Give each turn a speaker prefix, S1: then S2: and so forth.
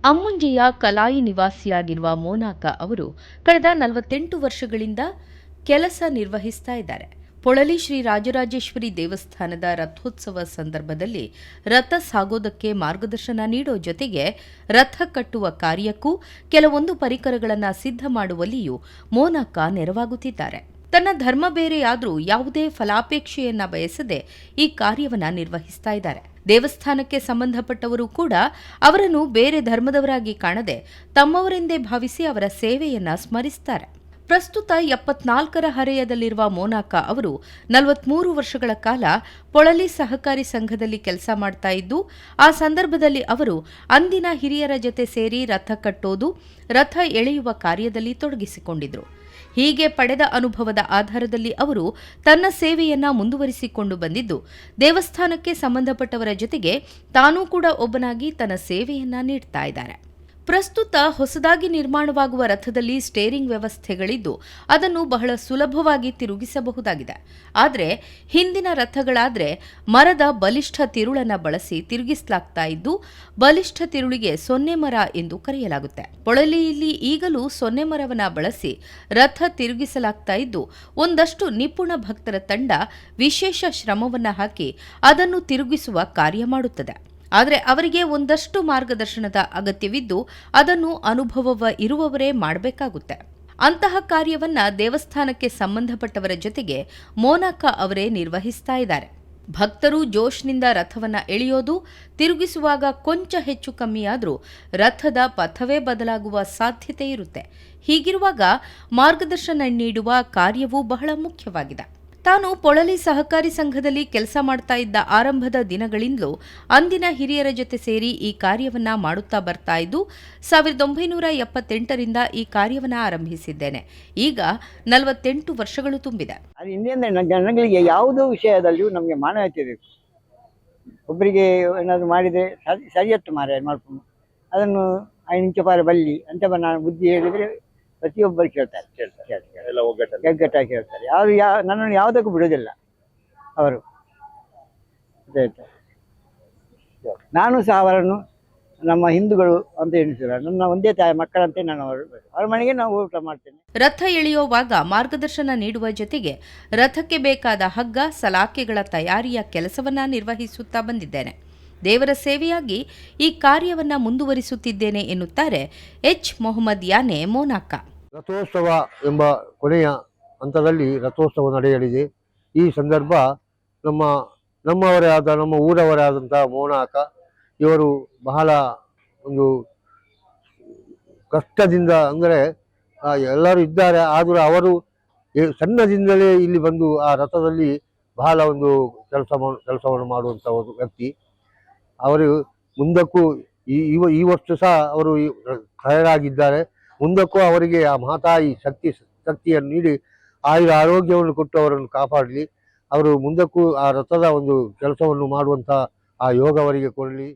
S1: ಅಮ್ಮುಂಜೆಯ ಕಲಾಯಿ ನಿವಾಸಿಯಾಗಿರುವ ಮೋನಾಕ ಅವರು ಕಳೆದ 48 ವರ್ಷಗಳಿಂದ ಕೆಲಸ ನಿರ್ವಹಿಸ್ತಾ ಇದ್ದಾರೆ. ಪೊಳಲಿ ಶ್ರೀ ರಾಜರಾಜೇಶ್ವರಿ ದೇವಸ್ಥಾನದ ರಥೋತ್ಸವ ಸಂದರ್ಭದಲ್ಲಿ ರಥ ಸಾಗೋದಕ್ಕೆ ಮಾರ್ಗದರ್ಶನ ನೀಡೋ ಜೊತೆಗೆ ರಥ ಕಟ್ಟುವ ಕಾರ್ಯಕ್ಕೂ ಕೆಲವೊಂದು ಪರಿಕರಗಳನ್ನು ಸಿದ್ಧ ಮಾಡುವಲ್ಲಿಯೂ ಮೋನಾಕ ನೆರವಾಗುತ್ತಿದ್ದಾರೆ. ತನ್ನ ಧರ್ಮ ಬೇರೆಯಾದರೂ ಯಾವುದೇ ಫಲಾಪೇಕ್ಷೆಯನ್ನ ಬಯಸದೆ ಈ ಕಾರ್ಯವನ್ನ ನಿರ್ವಹಿಸ್ತಾ ಇದ್ದಾರೆ. ದೇವಸ್ಥಾನಕ್ಕೆ ಸಂಬಂಧಪಟ್ಟವರು ಕೂಡ ಅವರನ್ನು ಬೇರೆ ಧರ್ಮದವರಾಗಿ ಕಾಣದೆ ತಮ್ಮವರೆಂದೇ ಭಾವಿಸಿ ಅವರ ಸೇವೆಯನ್ನ ಸ್ಮರಿಸ್ತಾರೆ. ಪ್ರಸ್ತುತ 74ರ ಹರೆಯದಲ್ಲಿರುವ ಮೋನಾಕ ಅವರು 43 ವರ್ಷಗಳ ಕಾಲ ಪೊಳಲಿ ಸಹಕಾರಿ ಸಂಘದಲ್ಲಿ ಕೆಲಸ ಮಾಡ್ತಾ ಇದ್ದು, ಆ ಸಂದರ್ಭದಲ್ಲಿ ಅವರು ಅಂದಿನ ಹಿರಿಯರ ಜೊತೆ ಸೇರಿ ರಥ ಕಟ್ಟೋದು, ರಥ ಎಳೆಯುವ ಕಾರ್ಯದಲ್ಲಿ ತೊಡಗಿಸಿಕೊಂಡಿದ್ರು. ಹೀಗೆ ಪಡೆದ ಅನುಭವದ ಆಧಾರದಲ್ಲಿ ಅವರು ತನ್ನ ಸೇವೆಯನ್ನ ಮುಂದುವರಿಸಿಕೊಂಡು ಬಂದಿದ್ದು, ದೇವಸ್ಥಾನಕ್ಕೆ ಸಂಬಂಧಪಟ್ಟವರ ಜೊತೆಗೆ ತಾನೂ ಕೂಡ ಒಬ್ಬನಾಗಿ ತನ್ನ ಸೇವೆಯನ್ನ ನೀಡ್ತಾ ಇದ್ದಾರೆ. ಪ್ರಸ್ತುತ ಹೊಸದಾಗಿ ನಿರ್ಮಾಣವಾಗುವ ರಥದಲ್ಲಿ ಸ್ಟೇರಿಂಗ್ ವ್ಯವಸ್ಥೆಗಳಿದ್ದು ಅದನ್ನು ಬಹಳ ಸುಲಭವಾಗಿ ತಿರುಗಿಸಬಹುದಾಗಿದೆ. ಆದರೆ ಹಿಂದಿನ ರಥಗಳಾದರೆ ಮರದ ಬಲಿಷ್ಠ ತಿರುಳನ್ನು ಬಳಸಿ ತಿರುಗಿಸಲಾಗ್ತಾ ಇದ್ದು, ಬಲಿಷ್ಠ ತಿರುಳಿಗೆ ಸೊನ್ನೆ ಮರ ಎಂದು ಕರೆಯಲಾಗುತ್ತೆ. ಪೊಳಲಿಯಲ್ಲಿ ಈಗಲೂ ಸೊನ್ನೆ ಮರವನ್ನು ಬಳಸಿ ರಥ ತಿರುಗಿಸಲಾಗ್ತಾ ಇದ್ದು, ಒಂದಷ್ಟು ನಿಪುಣ ಭಕ್ತರ ತಂಡ ವಿಶೇಷ ಶ್ರಮವನ್ನು ಹಾಕಿ ಅದನ್ನು ತಿರುಗಿಸುವ ಕಾರ್ಯ ಮಾಡುತ್ತದೆ. ಆದರೆ ಅವರಿಗೆ ಒಂದಷ್ಟು ಮಾರ್ಗದರ್ಶನದ ಅಗತ್ಯವಿದ್ದು ಅದನ್ನು ಅನುಭವ ಇರುವವರೇ ಮಾಡಬೇಕಾಗುತ್ತೆ. ಅಂತಹ ಕಾರ್ಯವನ್ನ ದೇವಸ್ಥಾನಕ್ಕೆ ಸಂಬಂಧಪಟ್ಟವರ ಜೊತೆಗೆ ಮೋನಾಕ ಅವರೇ ನಿರ್ವಹಿಸ್ತಾ ಇದ್ದಾರೆ. ಭಕ್ತರು ಜೋಶ್ನಿಂದ ರಥವನ್ನ ಎಳೆಯೋದು, ತಿರುಗಿಸುವಾಗ ಕೊಂಚ ಹೆಚ್ಚು ಕಮ್ಮಿಯಾದರೂ ರಥದ ಪಥವೇ ಬದಲಾಗುವ ಸಾಧ್ಯತೆ ಇರುತ್ತೆ. ಹೀಗಿರುವಾಗ ಮಾರ್ಗದರ್ಶನ ನೀಡುವ ಕಾರ್ಯವೂ ಬಹಳ ಮುಖ್ಯವಾಗಿದೆ. ತಾನು ಪೊಳಲಿ ಸಹಕಾರಿ ಸಂಘದಲ್ಲಿ ಕೆಲಸ ಮಾಡ್ತಾ ಇದ್ದ ಆರಂಭದ ದಿನಗಳಿಂದಲೂ ಅಂದಿನ ಹಿರಿಯರ ಜೊತೆ ಸೇರಿ ಈ ಕಾರ್ಯವನ್ನ ಮಾಡುತ್ತಾ ಬರ್ತಾ ಇದ್ದು, 1978ರಿಂದ ಈ ಕಾರ್ಯವನ್ನ ಆರಂಭಿಸಿದ್ದೇನೆ. ಈಗ 48 ವರ್ಷಗಳು ತುಂಬಿದೆ.
S2: ಜನಗಳಿಗೆ ಯಾವುದೋ ವಿಷಯದಲ್ಲಿಯೂ ನಮಗೆ ಮಾನವೀಯತೆ ಬೇಕು. ಒಬ್ಬರಿಗೆ ಏನಾದರೂ ಮಾಡಿದರೆ ಸರಿಯತ್ತು ಮಾಡ್ಕೊಂಡು ಅದನ್ನು 5 ಇಂಚ ಪಾರ ಬಲ್ಲಿ ಅಂತ ನಾನು ಬುದ್ಧಿ ಹೇಳಿದರೆ ಪ್ರತಿಯೊಬ್ಬರು ಕೇಳ್ತಾರೆ, ಒಗ್ಗಟ್ಟಾಗಿ ಕೇಳ್ತಾರೆ. ನನ್ನನ್ನು ಯಾವುದಕ್ಕೂ ಬಿಡೋದಿಲ್ಲ ಅವರು. ನಾನು ಸಹ ಅವರನ್ನು ನಮ್ಮ ಹಿಂದೂಗಳು ಅಂತ ಎಣಿಸಿಲ್ಲ. ನನ್ನ ಒಂದೇ ತಾಯಿ ಮಕ್ಕಳಂತೆ ನಾನು ಅವರ ಮನೆಗೆ ನಾವು ಊಟ ಮಾಡ್ತೇನೆ.
S1: ರಥ ಎಳೆಯುವಾಗ ಮಾರ್ಗದರ್ಶನ ನೀಡುವ ಜೊತೆಗೆ ರಥಕ್ಕೆ ಬೇಕಾದ ಹಗ್ಗ, ಸಲಾಕೆಗಳ ತಯಾರಿಯ ಕೆಲಸವನ್ನ ನಿರ್ವಹಿಸುತ್ತಾ ಬಂದಿದ್ದೇನೆ. ದೇವರ ಸೇವೆಯಾಗಿ ಈ ಕಾರ್ಯವನ್ನ ಮುಂದುವರಿಸುತ್ತಿದ್ದೇನೆ ಎನ್ನುತ್ತಾರೆ ಎಚ್ ಮೊಹಮ್ಮದ್ ಯಾನೆ ಮೋನಾಕ.
S3: ರಥೋತ್ಸವ ಎಂಬ ಕೊನೆಯ ಹಂತದಲ್ಲಿ ರಥೋತ್ಸವ ನಡೆಯಲಿದೆ. ಈ ಸಂದರ್ಭ ನಮ್ಮವರೇ ಆದ ನಮ್ಮ ಊರವರೇ ಆದಂತಹ ಮೋನಾಕ ಇವರು ಬಹಳ ಒಂದು ಕಷ್ಟದಿಂದ, ಅಂದರೆ ಎಲ್ಲರೂ ಇದ್ದಾರೆ, ಆದರೂ ಅವರು ಸಣ್ಣದಿಂದಲೇ ಇಲ್ಲಿ ಬಂದು ಆ ರಥದಲ್ಲಿ ಬಹಳ ಒಂದು ಕೆಲಸವನ್ನು ಮಾಡುವಂಥ ಒಂದು ವ್ಯಕ್ತಿ. ಅವರು ಮುಂದಕ್ಕೂ ಈ ವರ್ಷ ಸಹ ಅವರು ತಯಾರಾಗಿದ್ದಾರೆ. ಮುಂದಕ್ಕೂ ಅವರಿಗೆ ಆ ಮಹಾತಾಯಿ ಶಕ್ತಿಯನ್ನು ನೀಡಿ ಆರೋಗ್ಯವನ್ನು ಕೊಟ್ಟು ಅವರನ್ನು ಕಾಪಾಡಲಿ. ಅವರು ಮುಂದಕ್ಕೂ ಆ ರಥದ ಒಂದು ಕೆಲಸವನ್ನು ಮಾಡುವಂಥ ಆ ಯೋಗ ಅವರಿಗೆ ಕೊಡಲಿ.